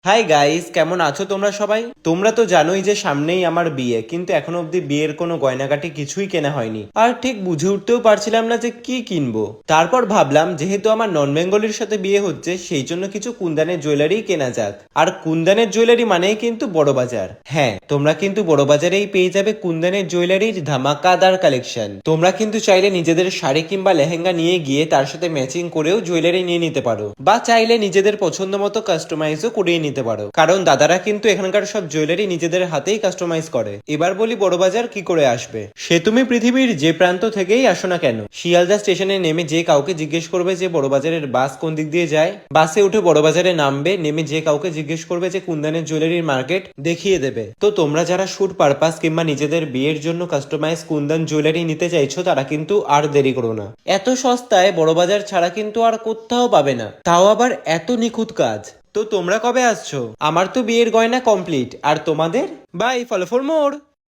Hi guys, কেমন আছো তোমরা সবাই? তোমরা তো জানোই যে সামনেই আমার বিয়ে, কিন্তু এখনো অব্দি বিয়ের কোনো গয়নাগাটি কিছুই কেনা হয়নি। আর ঠিক বুঝে উঠতেও পারছিলাম না যে কি কিনবো। তারপর ভাবলাম যেহেতু আমার নন বেঙ্গলির সাথে বিয়ে হচ্ছে, সেই জন্য কিছু কুন্দানের জুয়েলারি কেনা যাক। আর কুন্দানের জুয়েলারি মানেই কিন্তু বড় বাজার। হ্যাঁ, তোমরা কিন্তু বড় বাজারেই পেয়ে যাবে কুন্দানের জুয়েলারির ধামাকাদার কালেকশন। তোমরা কিন্তু চাইলে নিজেদের শাড়ি কিংবা লেহেঙ্গা নিয়ে গিয়ে তার সাথে ম্যাচিং করেও জুয়েলারি নিয়ে নিতে পারো, বা চাইলে নিজেদের পছন্দ মতো কাস্টমাইজও করিয়ে নিতে পারো, কারণ দাদারা কিন্তু এখানকার সব জুয়েলারি নিজেদের হাতেই কাস্টমাইজ করে। এবার বলি বড়বাজার কি করে আসবে। সে তুমি পৃথিবীর যে প্রান্ত থেকেই আসো না কেন, শিয়ালদা স্টেশনে নেমে যে কাউকে জিজ্ঞেস করবে যে বড়বাজারের বাস কোন দিক দিয়ে যায়, বাসে উঠে বড়বাজারে নামবে, নেমে যে কাউকে জিজ্ঞেস করবে যে কুন্দানের জুয়েলারির মার্কেট, দেখিয়ে দেবে। তো তোমরা যারা শুট পারপাস কিংবা নিজেদের বিয়ের জন্য কাস্টমাইজ কুন্দান জুয়েলারি নিতে চাইছো, তারা কিন্তু আর দেরি করো না। এত সস্তায় বড়বাজার ছাড়া কিন্তু আর কোথাও পাবে না, তাও আবার এত নিখুঁত কাজ। তো তোমরা কবে আসছো? আমার তো বিয়ের গয়না কমপ্লিট, আর তোমাদের? Bye, follow for more.